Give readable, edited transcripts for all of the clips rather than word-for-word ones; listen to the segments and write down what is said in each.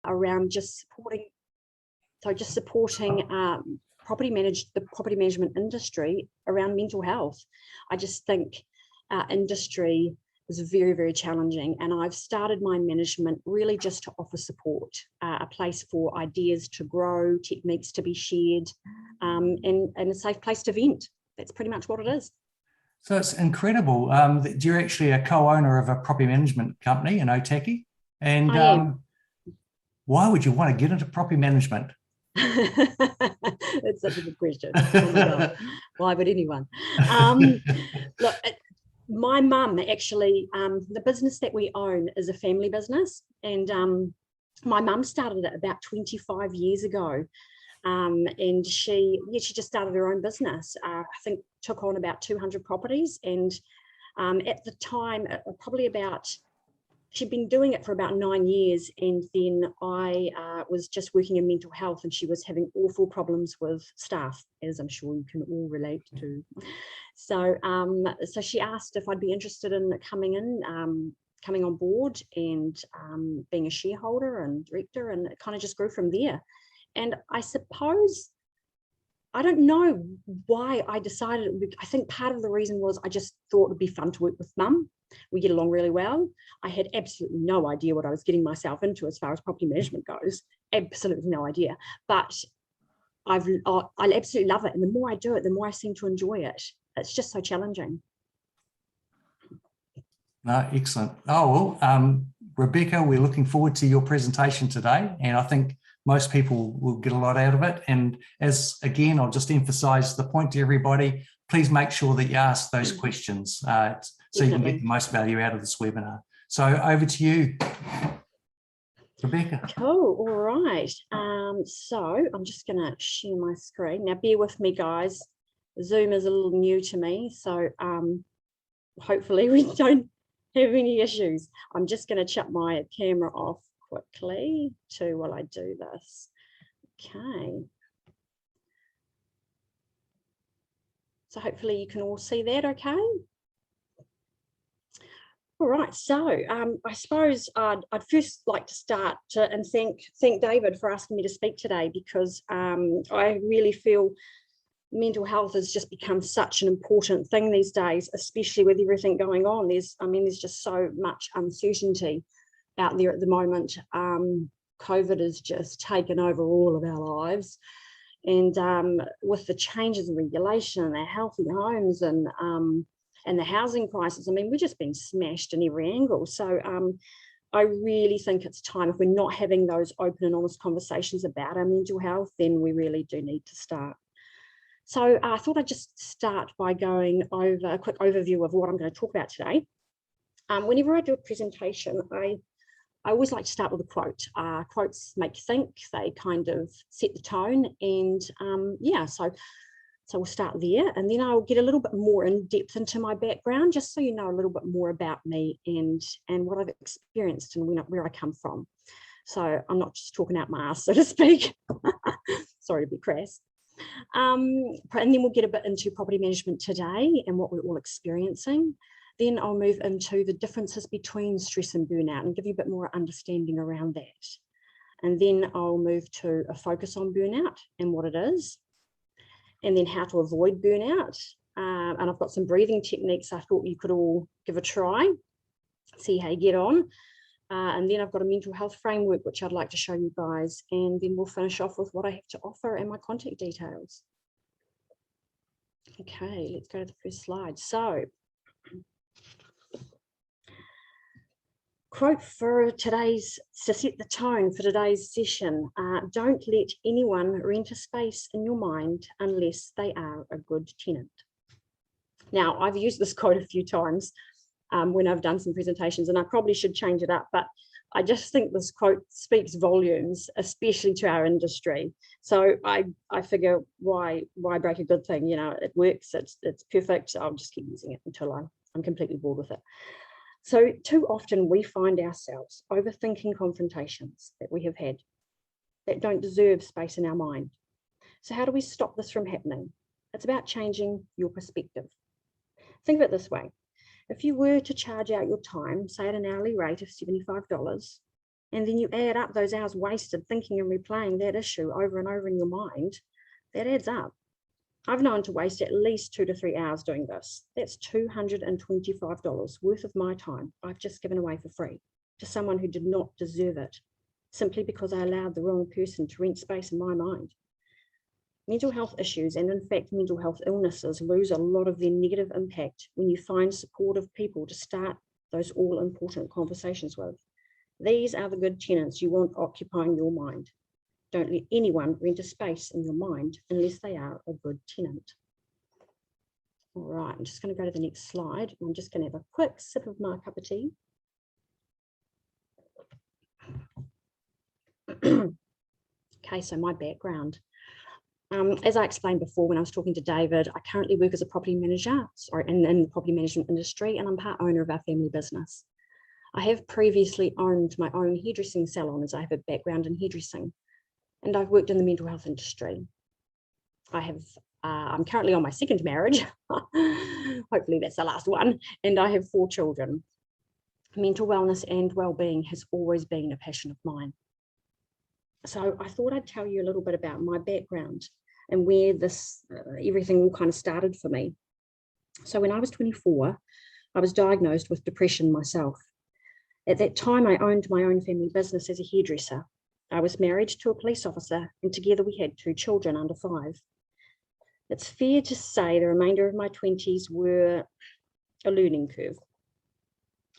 around just supporting the property management industry around mental health. I just think our industry is very, very challenging, and I've started my management really just to offer support, a place for ideas to grow, techniques to be shared, and a safe place to vent. That's pretty much what it is. So it's incredible that you're actually a co-owner of a property management company in Otaki. And I am. Why would you want to get into property management? That's such a good question. Oh my God. Why would anyone? Look, my mum actually, the business that we own is a family business, and my mum started it about 25 years ago. And she just started her own business. I think took on about 200 properties, and at the time, she'd been doing it for about 9 years, and then I was just working in mental health, and she was having awful problems with staff, as I'm sure you can all relate to. So she asked if I'd be interested in coming on board and being a shareholder and director, and it kind of just grew from there. And I suppose, I don't know why I decided, I think part of the reason was I just thought it would be fun to work with Mum. We get along really well. I had absolutely no idea what I was getting myself into as far as property management goes. Absolutely no idea. But I absolutely love it. And the more I do it, the more I seem to enjoy it. It's just so challenging. Excellent. Oh, well, Rebecca, we're looking forward to your presentation today. And I think most people will get a lot out of it. And again, I'll just emphasize the point to everybody, please make sure that you ask those questions so you can get the most value out of this webinar. So over to you, Rebecca. Cool, all right. So I'm just gonna share my screen. Now bear with me, guys. Zoom is a little new to me, so hopefully we don't have any issues. I'm just gonna shut my camera off quickly too while I do this. Okay. So hopefully you can all see that okay. All right, so I suppose I'd first like to start and thank David for asking me to speak today, because I really feel mental health has just become such an important thing these days, especially with everything going on. There's just so much uncertainty out there at the moment. COVID has just taken over all of our lives, and with the changes in regulation and our healthy homes and the housing crisis, I mean, we're just being smashed in every angle. So I really think it's time, if we're not having those open and honest conversations about our mental health, then we really do need to start. So I thought I'd just start by going over a quick overview of what I'm going to talk about today. Whenever I do a presentation, I always like to start with a quote. Quotes make you think, they kind of set the tone, and yeah, so we'll start there, and then I'll get a little bit more in depth into my background, just so you know a little bit more about me and what I've experienced and where I come from. So I'm not just talking out my ass, so to speak. Sorry to be crass. And then we'll get a bit into property management today and what we're all experiencing. Then I'll move into the differences between stress and burnout and give you a bit more understanding around that. And then I'll move to a focus on burnout and what it is, and then how to avoid burnout. And I've got some breathing techniques I thought you could all give a try, see how you get on. And then I've got a mental health framework, which I'd like to show you guys. And then we'll finish off with what I have to offer and my contact details. Okay, let's go to the first slide. So, quote for today's, to set the tone for today's session, don't let anyone rent a space in your mind unless they are a good tenant. Now, I've used this quote a few times when I've done some presentations, and I probably should change it up, but I just think this quote speaks volumes, especially to our industry. So I figure, why break a good thing? You know, it works, it's perfect. So I'll just keep using it until I'm completely bored with it. So too often we find ourselves overthinking confrontations that we have had that don't deserve space in our mind. So how do we stop this from happening? It's about changing your perspective. Think of it this way. If you were to charge out your time, say at an hourly rate of $75, and then you add up those hours wasted thinking and replaying that issue over and over in your mind, that adds up. I've known to waste at least 2 to 3 hours doing this. That's $225 worth of my time I've just given away for free to someone who did not deserve it, simply because I allowed the wrong person to rent space in my mind. Mental health issues, and in fact mental health illnesses, lose a lot of their negative impact when you find supportive people to start those all-important conversations with. These are the good tenants you want occupying your mind. Don't let anyone rent a space in your mind unless they are a good tenant. All right, I'm just going to go to the next slide. I'm just going to have a quick sip of my cup of tea. Okay, so my background. As I explained before when I was talking to David, I currently work as a property manager in the property management industry, and I'm part owner of our family business. I have previously owned my own hairdressing salon, as I have a background in hairdressing, and I've worked in the mental health industry. I'm currently on my second marriage. Hopefully that's the last one, and I have 4 children. Mental wellness and well-being has always been a passion of mine. So I thought I'd tell you a little bit about my background and where this everything all kind of started for me. So when I was 24, I was diagnosed with depression myself. At that time, I owned my own family business as a hairdresser. I was married to a police officer, and together we had 2 children under 5. It's fair to say the remainder of my 20s were a learning curve.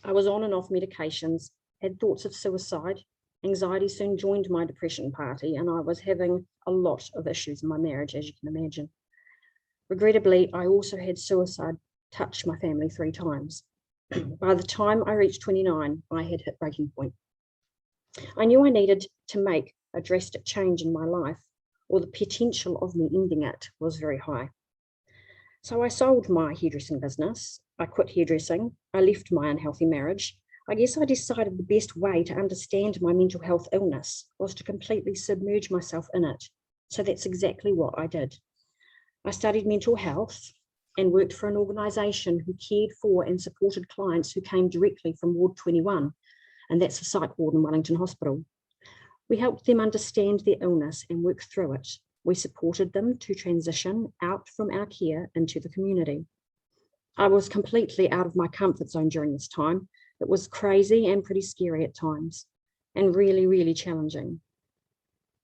I was on and off medications, had thoughts of suicide. Anxiety soon joined my depression party, and I was having a lot of issues in my marriage, as you can imagine. Regrettably, I also had suicide touch my family 3 times. By the time I reached 29, I had hit breaking point. I knew I needed to make a drastic change in my life, or the potential of me ending it was very high. So I sold my hairdressing business. I quit hairdressing. I left my unhealthy marriage. I guess I decided the best way to understand my mental health illness was to completely submerge myself in it. So that's exactly what I did. I studied mental health and worked for an organisation who cared for and supported clients who came directly from Ward 21, and that's the psych ward in Wellington Hospital. We helped them understand their illness and work through it. We supported them to transition out from our care into the community. I was completely out of my comfort zone during this time. It was crazy and pretty scary at times, and really, really challenging.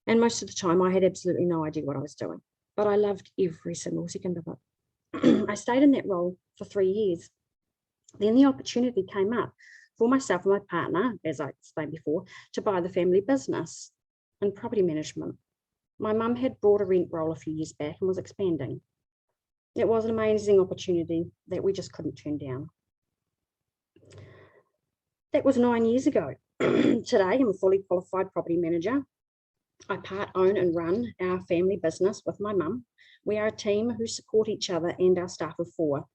And most of the time I had absolutely no idea what I was doing, but I loved every single second of it. I stayed in that role for 3 years. Then the opportunity came up for myself and my partner, as I explained before, to buy the family business in property management. My mum had bought a rent roll a few years back and was expanding. It was an amazing opportunity that we just couldn't turn down. That was 9 years ago. Today, I'm a fully qualified property manager. I part own and run our family business with my mum. We are a team who support each other and our staff of 4.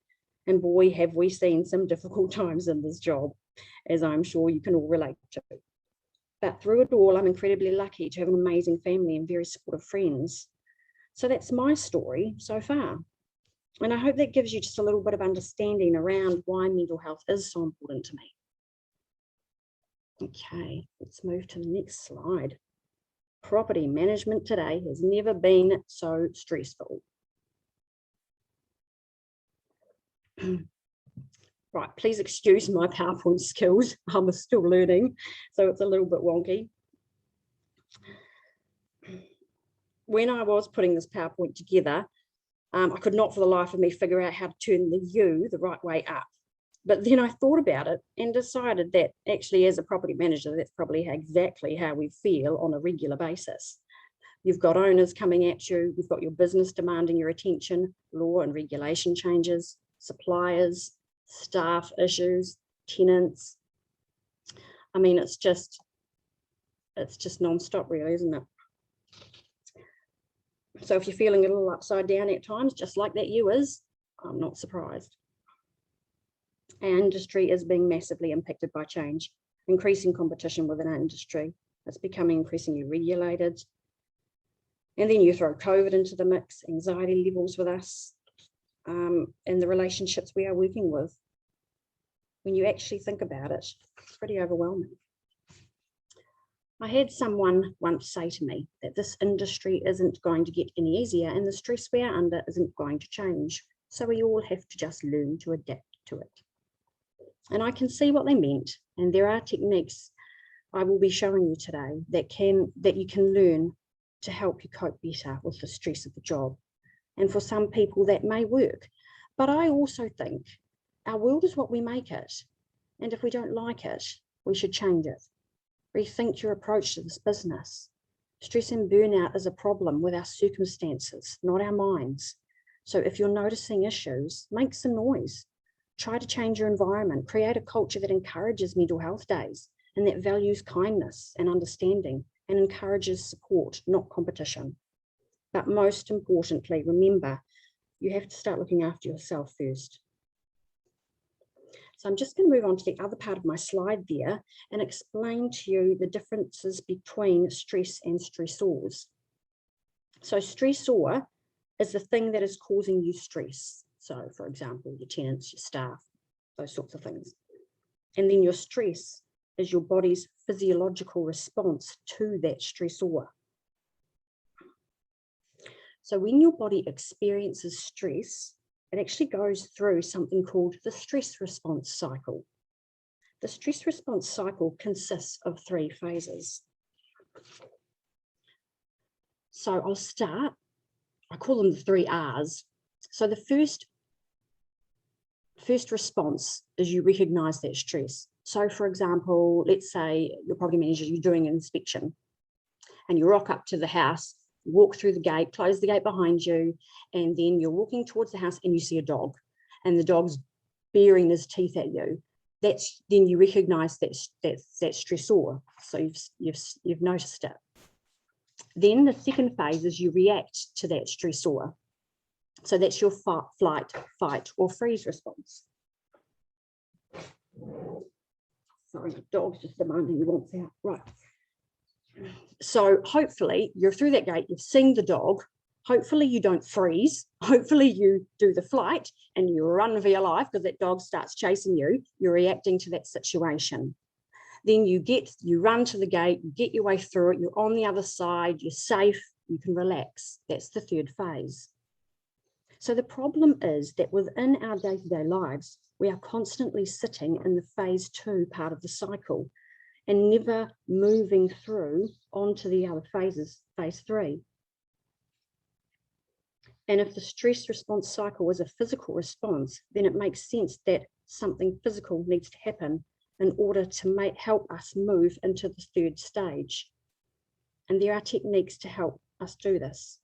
And boy, have we seen some difficult times in this job, as I'm sure you can all relate to. But through it all, I'm incredibly lucky to have an amazing family and very supportive friends. So that's my story so far. And I hope that gives you just a little bit of understanding around why mental health is so important to me. Okay, let's move to the next slide. Property management today has never been so stressful. Right, please excuse my PowerPoint skills. I'm still learning, so it's a little bit wonky. When I was putting this PowerPoint together, I could not for the life of me figure out how to turn the U the right way up. But then I thought about it and decided that actually as a property manager, that's probably exactly how we feel on a regular basis. You've got owners coming at you, you've got your business demanding your attention, law and regulation changes, suppliers, staff issues, tenants. I mean, it's just non-stop really, isn't it? So if you're feeling a little upside down at times, just like that U is, I'm not surprised. Our industry is being massively impacted by change, increasing competition within our industry. It's becoming increasingly regulated. And then you throw COVID into the mix, anxiety levels with us, and the relationships we are working with. When you actually think about it, it's pretty overwhelming. I had someone once say to me that this industry isn't going to get any easier and the stress we are under isn't going to change. So we all have to just learn to adapt to it. And I can see what they meant. And there are techniques I will be showing you today that you can learn to help you cope better with the stress of the job. And for some people that may work. But I also think our world is what we make it. And if we don't like it, we should change it. Rethink your approach to this business. Stress and burnout is a problem with our circumstances, not our minds. So if you're noticing issues, make some noise. Try to change your environment. Create a culture that encourages mental health days and that values kindness and understanding and encourages support, not competition. But most importantly, remember, you have to start looking after yourself first. So I'm just going to move on to the other part of my slide there and explain to you the differences between stress and stressors. So stressor is the thing that is causing you stress. So for example, your tenants, your staff, those sorts of things. And then your stress is your body's physiological response to that stressor. So when your body experiences stress, it actually goes through something called the stress response cycle. The stress response cycle consists of 3 phases. So I'll start, I call them the 3 R's. So the first response is you recognize that stress. So for example, let's say your property manager, you're doing an inspection and you rock up to the house, walk through the gate, close the gate behind you, and then you're walking towards the house and you see a dog and the dog's baring his teeth at you. Then you recognize that stressor. So you've noticed it. Then the second phase is you react to that stressor. So that's your flight, fight, or freeze response. Sorry, the dog's just demanding he wants out. Right. So hopefully you're through that gate, you've seen the dog. Hopefully you don't freeze. Hopefully you do the flight and you run for your life because that dog starts chasing you. You're reacting to that situation. Then you run to the gate, you get your way through it, you're on the other side, you're safe, you can relax. That's the third phase. So the problem is that within our day-to-day lives, we are constantly sitting in the phase 2 part of the cycle and never moving through onto the other phases, phase 3. And if the stress response cycle is a physical response, then it makes sense that something physical needs to happen in order to help us move into the third stage. And there are techniques to help us do this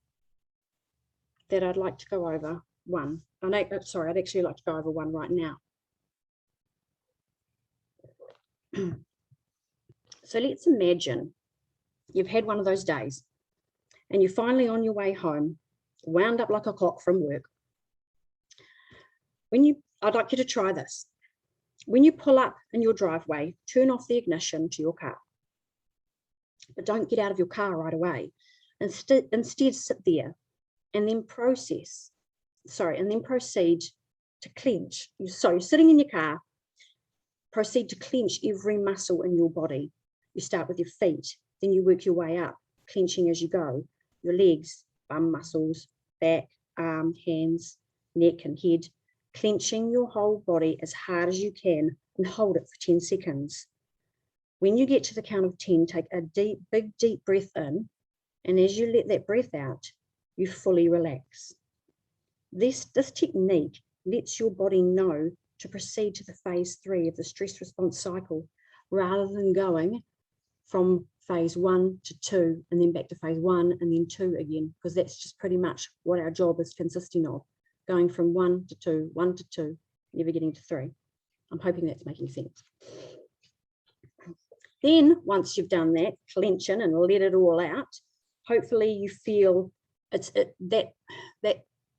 that I'd like to go over one. I'd actually like to go over one right now. So let's imagine you've had one of those days and you're finally on your way home, wound up like a clock from work. I'd like you to try this. When you pull up in your driveway, turn off the ignition to your car. But don't get out of your car right away. Instead sit there and then proceed to clench. So you're sitting in your car, proceed to clench every muscle in your body. You start with your feet, then you work your way up, clenching as you go. Your legs, bum muscles, back, arm, hands, neck and head, clenching your whole body as hard as you can and hold it for 10 seconds. When you get to the count of 10, take a big deep breath in, and as you let that breath out, you fully relax. This technique lets your body know to proceed to the phase 3 of the stress response cycle, rather than going from phase 1 to 2 and then back to phase 1 and then 2 again, because that's just pretty much what our job is consisting of, going from 1 to 2, 1 to 2, never getting to 3. I'm hoping that's making sense. Then once you've done that, clench in and let it all out, hopefully you feel that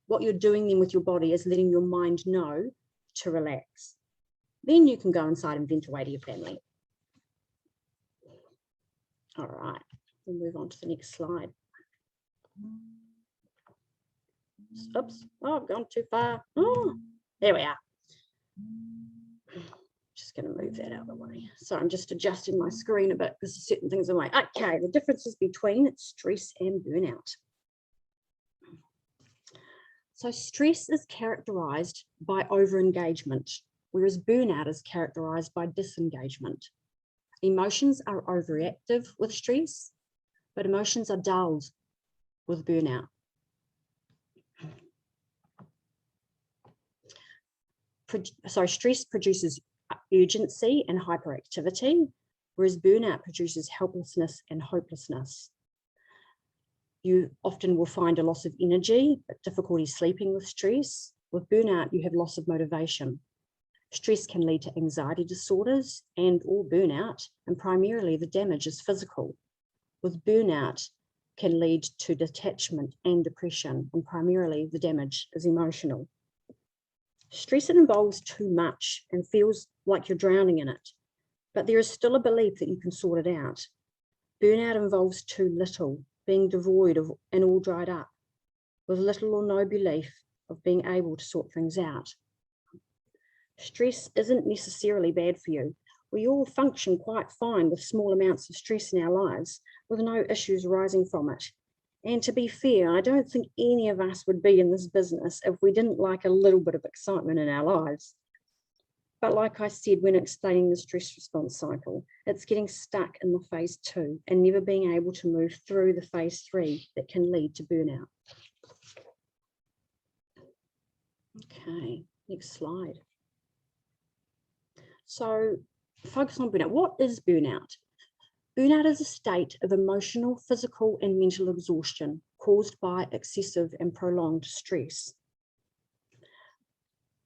what you're doing then with your body is letting your mind know to relax. Then you can go inside and vent away to your family. All right, we'll move on to the next slide. Oops, oh, I've gone too far. Oh, there we are. Just going to move that out of the way. So I'm just adjusting my screen a bit because certain things are away. Okay, the differences between stress and burnout. So stress is characterized by overengagement, whereas burnout is characterized by disengagement. Emotions are overreactive with stress, but emotions are dulled with burnout. So stress produces urgency and hyperactivity, whereas burnout produces helplessness and hopelessness. You often will find a loss of energy, but difficulty sleeping with stress. With burnout, you have loss of motivation. Stress can lead to anxiety disorders and or burnout, and primarily the damage is physical. With burnout, can lead to detachment and depression, and primarily the damage is emotional. Stress involves too much and feels like you're drowning in it, but there is still a belief that you can sort it out. Burnout involves too little, being devoid of and all dried up, with little or no belief of being able to sort things out. Stress isn't necessarily bad for you. We all function quite fine with small amounts of stress in our lives, with no issues arising from it. And to be fair, I don't think any of us would be in this business if we didn't like a little bit of excitement in our lives. But like I said, when explaining the stress response cycle, it's getting stuck in the phase 2 and never being able to move through the phase 3 that can lead to burnout. Okay, next slide. So focus on burnout. What is burnout? Burnout is a state of emotional, physical, and mental exhaustion caused by excessive and prolonged stress.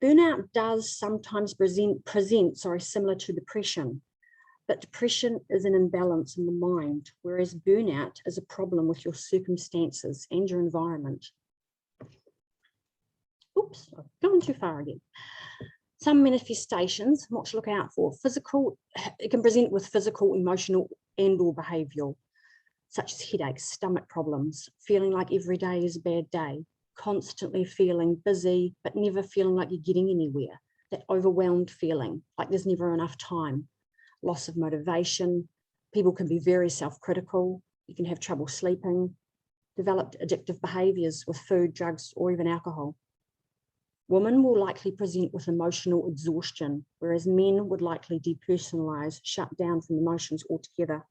Burnout does sometimes present similar to depression, but depression is an imbalance in the mind, whereas burnout is a problem with your circumstances and your environment. Oops, I've gone too far again. Some manifestations, what to look out for. Physical, it can present with physical, emotional, and or behavioural, such as headaches, stomach problems, feeling like every day is a bad day, constantly feeling busy, but never feeling like you're getting anywhere, that overwhelmed feeling, like there's never enough time, loss of motivation. People can be very self-critical. You can have trouble sleeping, developed addictive behaviours with food, drugs, or even alcohol. Women will likely present with emotional exhaustion, whereas men would likely depersonalise, shut down from emotions altogether.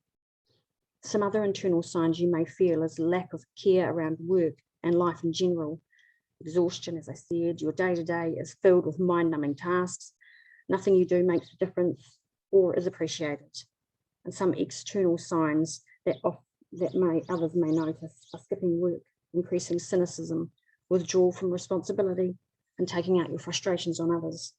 Some other internal signs you may feel is lack of care around work and life in general. Exhaustion, as I said, your day-to-day is filled with mind-numbing tasks. Nothing you do makes a difference or is appreciated. And some external signs that others may notice are skipping work, increasing cynicism, withdrawal from responsibility, and taking out your frustrations on others.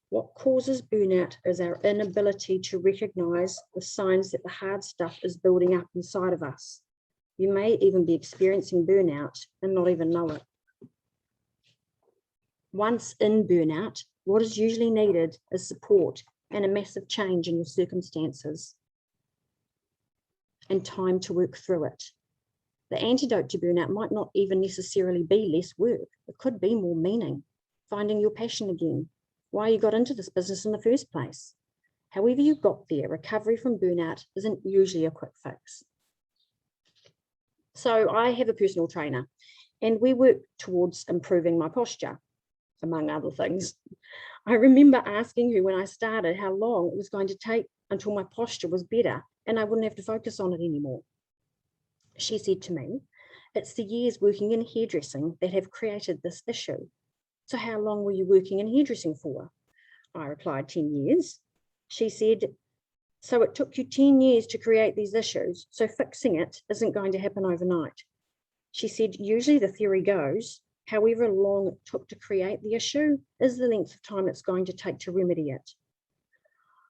What causes burnout is our inability to recognise the signs that the hard stuff is building up inside of us. You may even be experiencing burnout and not even know it. Once in burnout, what is usually needed is support and a massive change in your circumstances and time to work through it. The antidote to burnout might not even necessarily be less work. It could be more meaning, finding your passion again, why you got into this business in the first place. However you got there, recovery from burnout isn't usually a quick fix. So I have a personal trainer and we work towards improving my posture, among other things. I remember asking her when I started how long it was going to take until my posture was better and I wouldn't have to focus on it anymore. She said to me, it's the years working in hairdressing that have created this issue. So how long were you working in hairdressing for? I replied, 10 years. She said, so it took you 10 years to create these issues, so fixing it isn't going to happen overnight. She said, usually the theory goes, however long it took to create the issue is the length of time it's going to take to remedy it.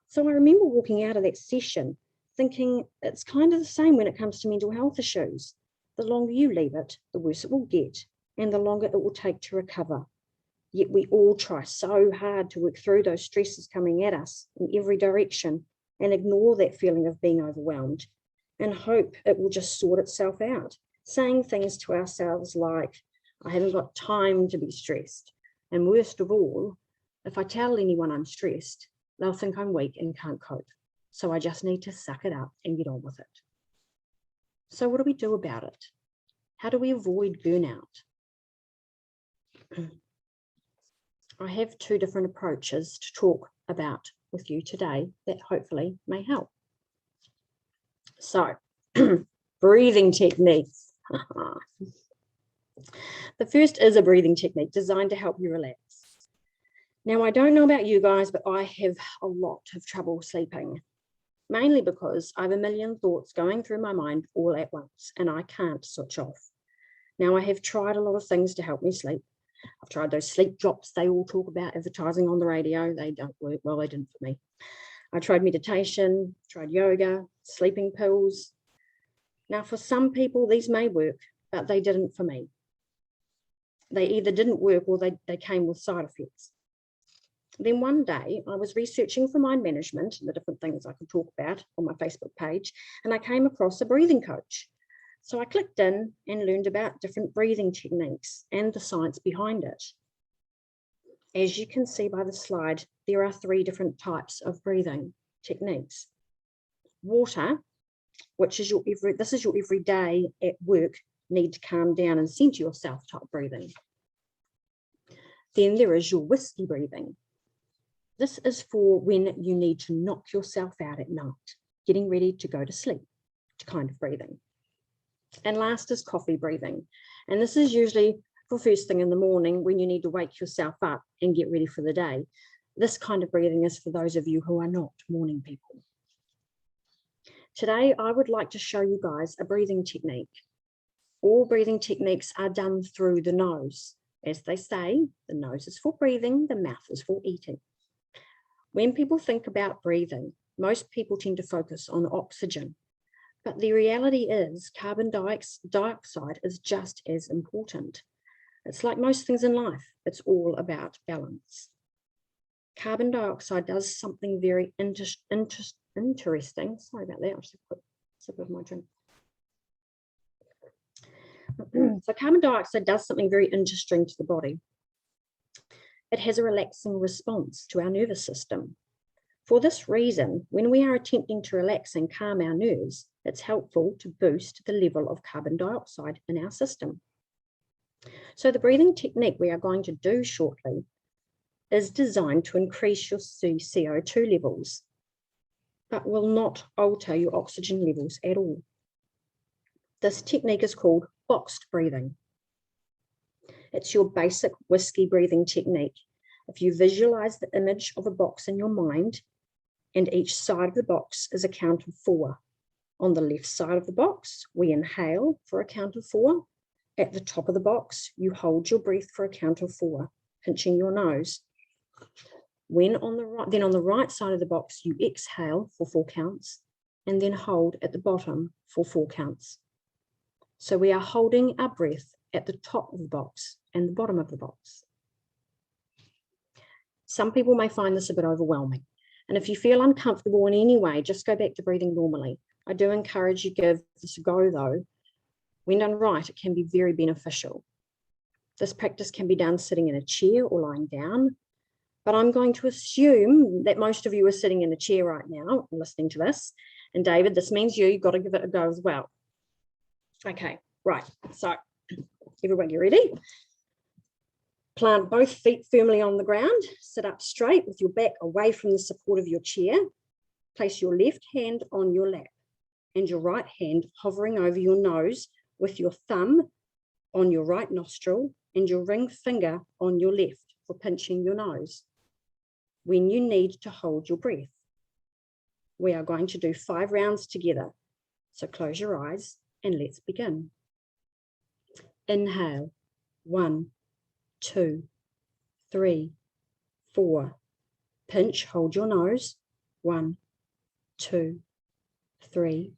So I remember walking out of that session thinking it's kind of the same when it comes to mental health issues. The longer you leave it, the worse it will get, and the longer it will take to recover. Yet we all try so hard to work through those stresses coming at us in every direction and ignore that feeling of being overwhelmed and hope it will just sort itself out, saying things to ourselves like, I haven't got time to be stressed. And worst of all, if I tell anyone I'm stressed, they'll think I'm weak and can't cope. So I just need to suck it up and get on with it. So what do we do about it? How do we avoid burnout? I have two different approaches to talk about with you today that hopefully may help. So, breathing techniques. The first is a breathing technique designed to help you relax. Now, I don't know about you guys, but I have a lot of trouble sleeping, mainly because I have a million thoughts going through my mind all at once, and I can't switch off. Now, I have tried a lot of things to help me sleep. I've tried those sleep drops they all talk about advertising on the radio. They don't work. Well, they didn't for me. I tried meditation, tried yoga, sleeping pills. Now, for some people, these may work, but they didn't for me. They either didn't work or they came with side effects. Then one day, I was researching for mind management and the different things I could talk about on my Facebook page, and I came across a breathing coach. So I clicked in and learned about different breathing techniques and the science behind it. As you can see by the slide, there are 3 different types of breathing techniques. Water, which is this is your everyday at work, need to calm down and center yourself type breathing. Then there is your whiskey breathing. This is for when you need to knock yourself out at night, getting ready to go to sleep kind of breathing. And last is coffee breathing. And this is usually for first thing in the morning when you need to wake yourself up and get ready for the day. This kind of breathing is for those of you who are not morning people. Today, I would like to show you guys a breathing technique. All breathing techniques are done through the nose. As they say, the nose is for breathing, the mouth is for eating. When people think about breathing, most people tend to focus on oxygen. But the reality is carbon dioxide is just as important. It's like most things in life. It's all about balance. Carbon dioxide does something very interesting. Sorry about that. I'll just put a sip of my drink. So carbon dioxide does something very interesting to the body. It has a relaxing response to our nervous system. For this reason, when we are attempting to relax and calm our nerves, it's helpful to boost the level of carbon dioxide in our system. So the breathing technique we are going to do shortly is designed to increase your CO2 levels, but will not alter your oxygen levels at all. This technique is called boxed breathing. It's your basic whiskey breathing technique. If you visualize the image of a box in your mind, and each side of the box is a count of 4. On the left side of the box, we inhale for a count of 4. At the top of the box, you hold your breath for a count of 4, pinching your nose. Then on the right side of the box, you exhale for 4 counts, and then hold at the bottom for 4 counts. So we are holding our breath at the top of the box and the bottom of the box. Some people may find this a bit overwhelming. And if you feel uncomfortable in any way, just go back to breathing normally. I do encourage you to give this a go though. When done right, it can be very beneficial. This practice can be done sitting in a chair or lying down, but I'm going to assume that most of you are sitting in a chair right now and listening to this. And David, this means you've got to give it a go as well. Okay, right, so everybody ready? Plant both feet firmly on the ground, sit up straight with your back away from the support of your chair. Place your left hand on your lap and your right hand hovering over your nose with your thumb on your right nostril and your ring finger on your left for pinching your nose when you need to hold your breath. We are going to do 5 rounds together. So close your eyes and let's begin. Inhale, 1, 2, 3, 4. Pinch, hold your nose. 1, 2, 3,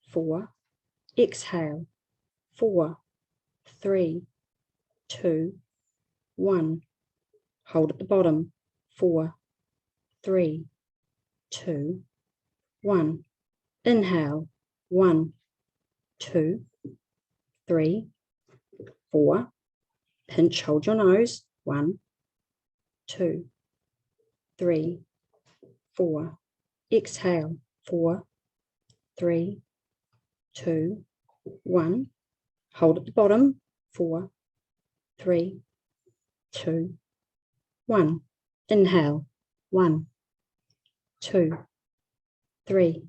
4. Exhale. 4, 3, 2, 1. Hold at the bottom. 4, 3, 2, 1. Inhale. 1, 2, 3, 4. Pinch, hold your nose. 1, 2, 3, 4. Exhale, 4, 3, 2, 1. Hold at the bottom, 4, 3, 2, 1. Inhale, 1, 2, 3,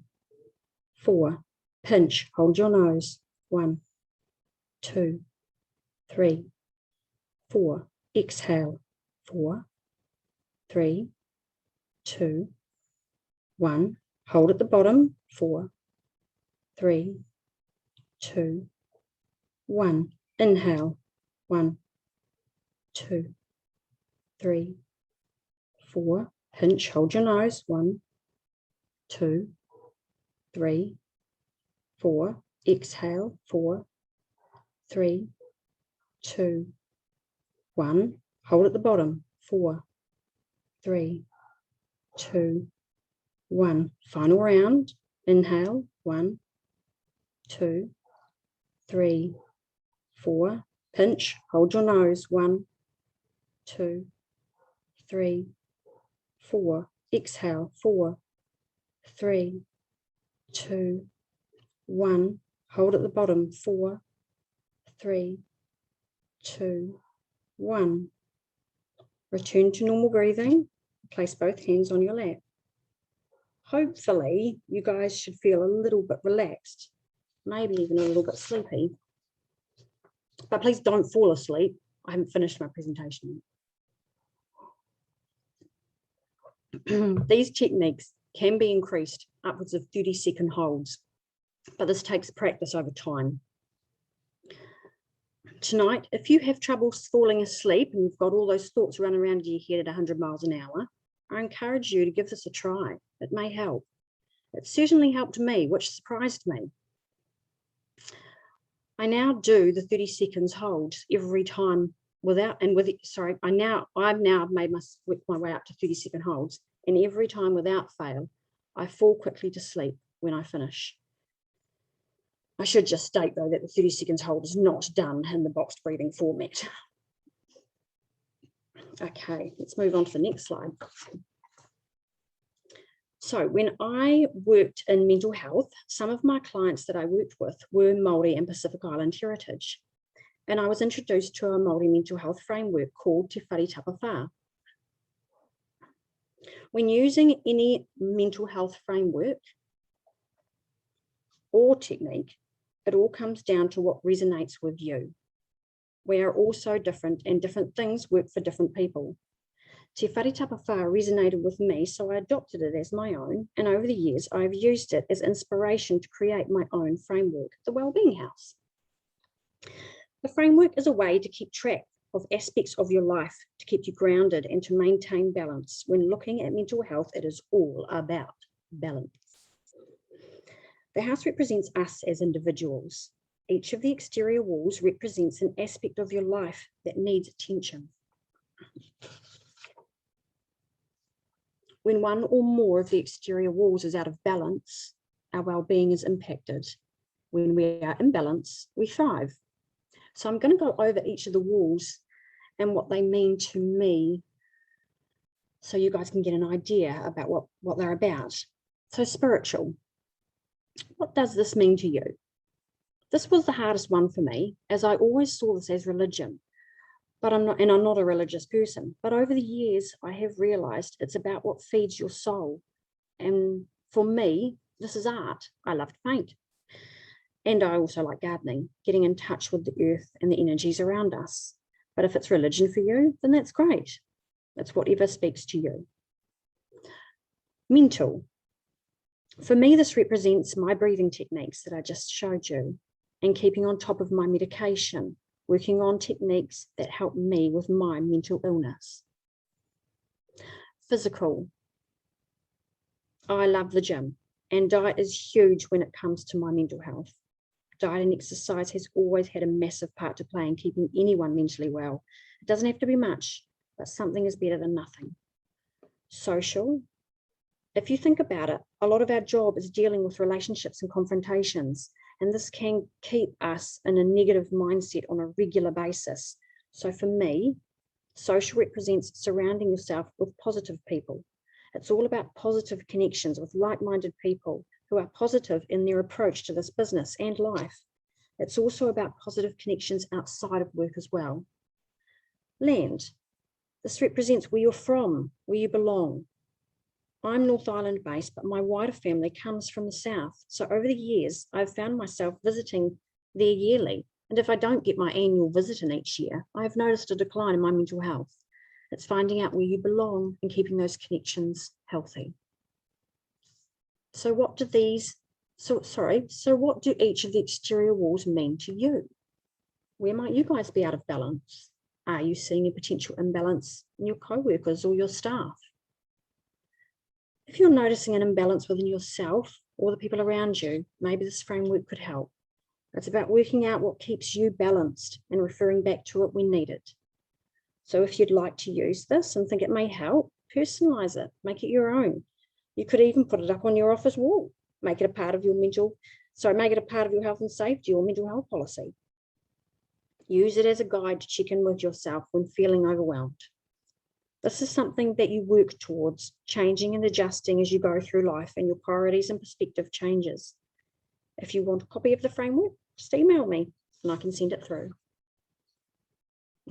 4. Pinch, hold your nose, 1, 2, 3, 4. Exhale, 4, 3, 2, 1. Hold at the bottom, 4, 3, 2, 1. Inhale, 1, 2, 3, 4. Pinch, hold your nose, 1, 2, 3, 4. Exhale, 4, 3, 2, 1. Hold at the bottom, 4, 3, 2, 1. Final round. Inhale, 1, 2, 3, 4. Pinch, hold your nose, 1, 2, 3, 4. Exhale, 4, 3, 2, 1. Hold at the bottom, 4, 3, 2, 1. Return to normal breathing. Place both hands on your lap. Hopefully, you guys should feel a little bit relaxed, maybe even a little bit sleepy. But please don't fall asleep. I haven't finished my presentation yet. These techniques can be increased upwards of 30-second holds, but this takes practice over time. Tonight, if you have trouble falling asleep and you've got all those thoughts running around in your head at 100 miles an hour, I encourage you to give this a try. It may help. It certainly helped me, which surprised me. I now do the 30 seconds hold every time I've now made my way up to 30-second holds, and every time without fail, I fall quickly to sleep when I finish. I should just state, though, that the 30 seconds hold is not done in the boxed breathing format. Okay, let's move on to the next slide. So when I worked in mental health, some of my clients that I worked with were Māori and Pacific Island heritage. And I was introduced to a Māori mental health framework called Te Whare Tapa Whā. When using any mental health framework or technique, it all comes down to what resonates with you. We are all so different, and different things work for different people. Te Whare Tapa Whā resonated with me, so I adopted it as my own, and over the years I've used it as inspiration to create my own framework, the Wellbeing House. The framework is a way to keep track of aspects of your life, to keep you grounded and to maintain balance. When looking at mental health, it is all about balance. The house represents us as individuals. Each of the exterior walls represents an aspect of your life that needs attention. When one or more of the exterior walls is out of balance, our well-being is impacted. When we are in balance, we thrive. So I'm going to go over each of the walls and what they mean to me, so you guys can get an idea about what they're about. So spiritual. What does this mean to you? This was the hardest one for me, as I always saw this as religion. But I'm not a religious person. But over the years, I have realized it's about what feeds your soul. And for me, this is art. I love to paint. And I also like gardening, getting in touch with the earth and the energies around us. But if it's religion for you, then that's great. It's whatever speaks to you. Mental. For me, this represents my breathing techniques that I just showed you, and keeping on top of my medication, working on techniques that help me with my mental illness. Physical. I love the gym, and diet is huge when it comes to my mental health. Diet and exercise has always had a massive part to play in keeping anyone mentally well. It doesn't have to be much, but something is better than nothing. Social. If you think about it, a lot of our job is dealing with relationships and confrontations, and this can keep us in a negative mindset on a regular basis. So for me, social represents surrounding yourself with positive people. It's all about positive connections with like-minded people who are positive in their approach to this business and life. It's also about positive connections outside of work as well. Land. This represents where you're from, where you belong. I'm North Island based, but my wider family comes from the south. So over the years, I've found myself visiting there yearly. And if I don't get my annual visit in each year, I have noticed a decline in my mental health. It's finding out where you belong and keeping those connections healthy. So what do what do each of the exterior walls mean to you? Where might you guys be out of balance? Are you seeing a potential imbalance in your co-workers or your staff? If you're noticing an imbalance within yourself or the people around you, maybe this framework could help. It's about working out what keeps you balanced and referring back to it when needed. So if you'd like to use this and think it may help, personalize it, make it your own. You could even put it up on your office wall, make it a part of your health and safety or mental health policy. Use it as a guide to check in with yourself when feeling overwhelmed. This is something that you work towards changing and adjusting as you go through life and your priorities and perspective changes. If you want a copy of the framework, just email me and I can send it through.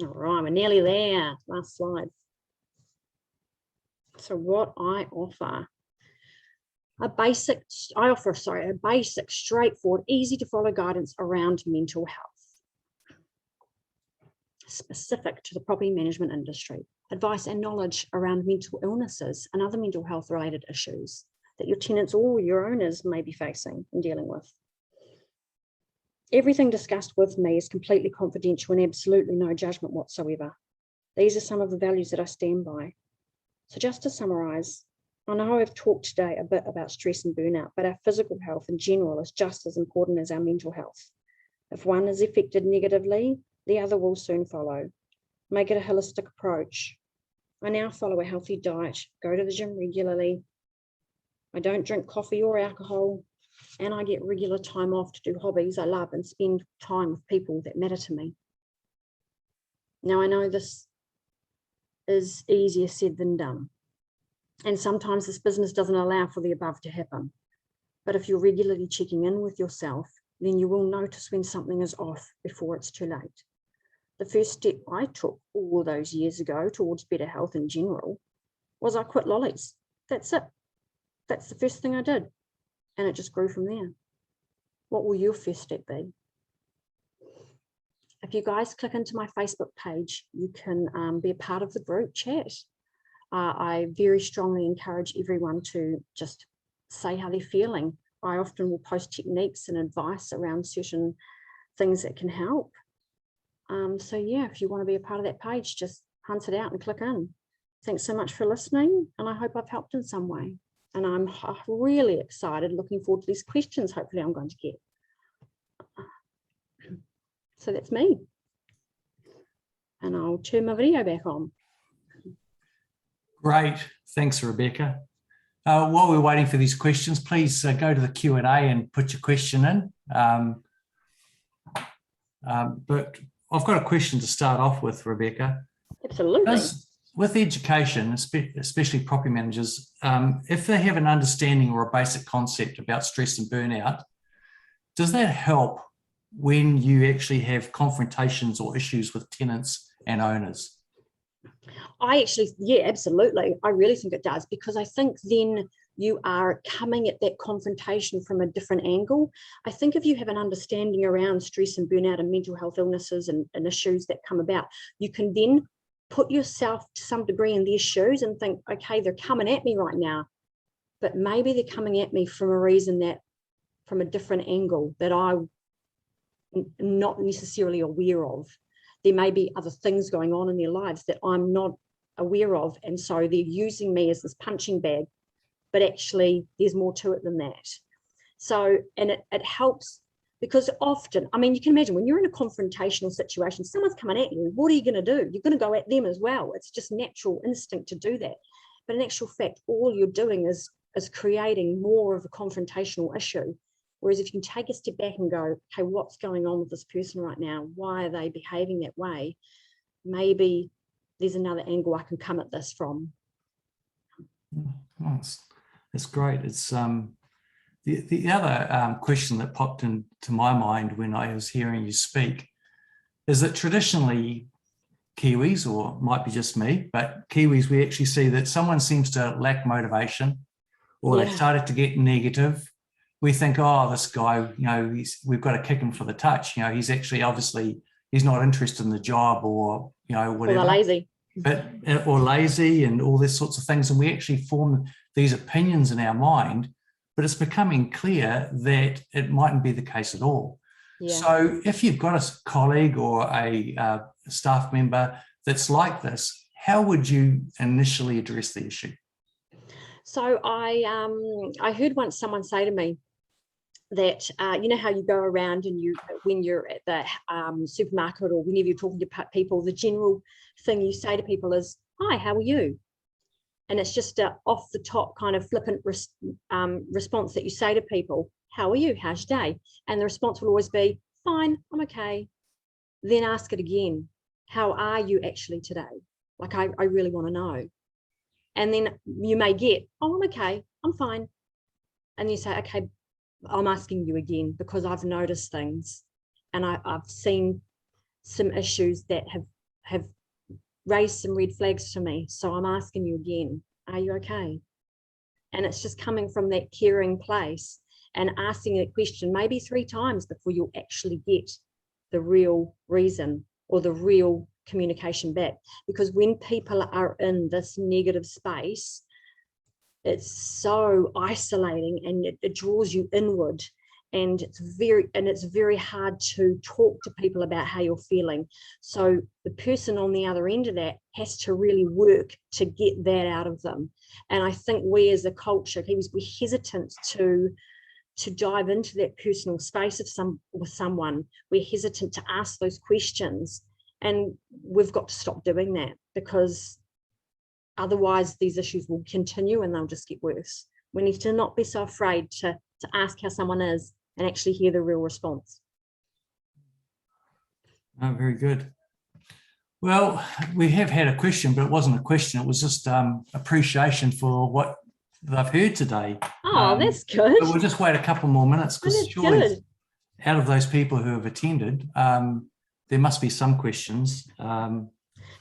All right, we're nearly there. Last slide. So what I offer, a basic, straightforward, easy to follow guidance around mental health, specific to the property management industry, advice and knowledge around mental illnesses and other mental health related issues that your tenants or your owners may be facing and dealing with. Everything discussed with me is completely confidential and absolutely no judgment whatsoever. These are some of the values that I stand by. So just to summarise, I know I've talked today a bit about stress and burnout, but our physical health in general is just as important as our mental health. If one is affected negatively, the other will soon follow. Make it a holistic approach. I now follow a healthy diet, go to the gym regularly. I don't drink coffee or alcohol, and I get regular time off to do hobbies I love and spend time with people that matter to me. Now, I know this is easier said than done, and sometimes this business doesn't allow for the above to happen. But if you're regularly checking in with yourself, then you will notice when something is off before it's too late. The first step I took all those years ago towards better health in general was I quit lollies. That's it. That's the first thing I did. And it just grew from there. What will your first step be? If you guys click into my Facebook page, you can be a part of the group chat. I very strongly encourage everyone to just say how they're feeling. I often will post techniques and advice around certain things that can help. So yeah, if you want to be a part of that page, just hunt it out and click in. Thanks so much for listening, and I hope I've helped in some way. And I'm really excited, looking forward to these questions hopefully I'm going to get. So that's me. And I'll turn my video back on. Great. Thanks, Rebecca. While we're waiting for these questions, please go to the Q&A and put your question in. But I've got a question to start off with, Rebecca. Absolutely. With education, especially property managers, if they have an understanding or a basic concept about stress and burnout, does that help when you actually have confrontations or issues with tenants and owners? Yeah, absolutely. I really think it does, because I think then you are coming at that confrontation from a different angle. I think if you have an understanding around stress and burnout and mental health illnesses and issues that come about, you can then put yourself to some degree in their shoes and think, okay, they're coming at me right now, but maybe they're coming at me from a reason that, from a different angle that I'm not necessarily aware of. There may be other things going on in their lives that I'm not aware of, and so they're using me as this punching bag, but actually there's more to it than that. So, and it helps, because often, I mean, you can imagine when you're in a confrontational situation, someone's coming at you, what are you going to do? You're going to go at them as well. It's just natural instinct to do that. But in actual fact, all you're doing is creating more of a confrontational issue. Whereas if you can take a step back and go, okay, what's going on with this person right now? Why are they behaving that way? Maybe there's another angle I can come at this from. Oh, it's great. It's the other question that popped into my mind when I was hearing you speak is that traditionally Kiwis, or might be just me, but Kiwis, we actually see that someone seems to lack motivation, or they've started to get negative. We think, oh, this guy, we've got to kick him for the touch. He's actually obviously he's not interested in the job, or whatever. Or they're lazy. Or lazy and all these sorts of things. And we actually form these opinions in our mind, but it's becoming clear that it mightn't be the case at all. Yeah. So if you've got a colleague or a staff member that's like this, how would you initially address the issue? So I heard once someone say to me that, you know how you go around and when you're at the supermarket or whenever you're talking to people, the general thing you say to people is, hi, how are you? And it's just a off the top kind of flippant response that you say to people, how are you? How's your day? And the response will always be, fine, I'm okay. Then ask it again. How are you actually today? Like, I really want to know. And then you may get, oh, I'm okay, I'm fine. And you say, okay, I'm asking you again because I've noticed things and I've seen some issues that have raised some red flags for me. So I'm asking you again, are you okay? And it's just coming from that caring place and asking a question maybe 3 times before you'll actually get the real reason or the real communication back. Because when people are in this negative space, it's so isolating and it draws you inward, and it's very hard to talk to people about how you're feeling. So the person on the other end of that has to really work to get that out of them. And I think we as a culture, we're hesitant to dive into that personal space with someone. We're hesitant to ask those questions, and we've got to stop doing that, because otherwise these issues will continue and they'll just get worse. We need to not be so afraid to ask how someone is and actually hear the real response. Oh, very good. Well, we have had a question, but it wasn't a question. It was just appreciation for what they've heard today. Oh, that's good. But we'll just wait a couple more minutes, because surely out of those people who have attended, there must be some questions.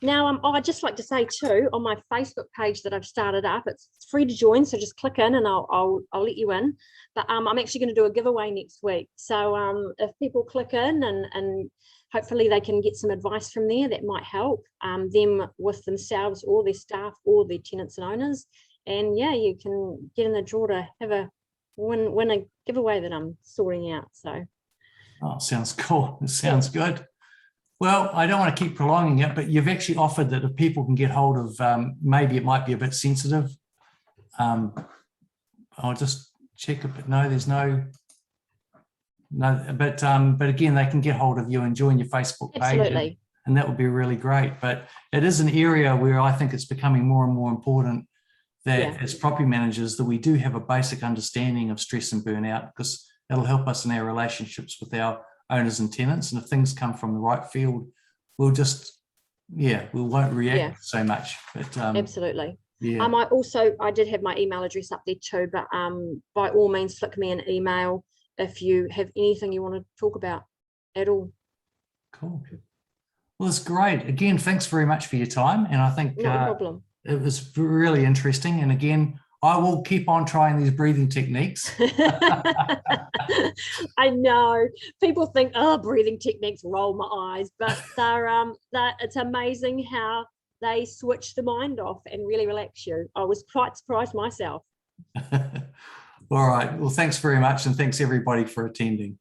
Now, I'd just like to say too, on my Facebook page that I've started up, it's free to join, so just click in and I'll let you in. But I'm actually going to do a giveaway next week. So if people click in and hopefully they can get some advice from there that might help them with themselves or their staff or their tenants and owners. And yeah, you can get in the draw to have a win a giveaway that I'm sorting out. So. Oh, sounds cool. It sounds good. Well, I don't want to keep prolonging it, but you've actually offered that if people can get hold of, maybe it might be a bit sensitive. I'll just check it, but no, there's no, but again, they can get hold of you and join your Facebook page. Absolutely. And that would be really great. But it is an area where I think it's becoming more and more important that as property managers, that we do have a basic understanding of stress and burnout, because that'll help us in our relationships with our owners and tenants. And if things come from the right field, we'll just, we won't react so much. But absolutely. Yeah. I did have my email address up there too, but by all means, flick me an email if you have anything you want to talk about at all. Cool. Well, it's great. Again, thanks very much for your time. And I think no problem. It was really interesting. And again, I will keep on trying these breathing techniques. I know people think, oh, breathing techniques, roll my eyes, but it's amazing how they switch the mind off and really relax you. I was quite surprised myself. All right. Well, thanks very much. And thanks everybody for attending.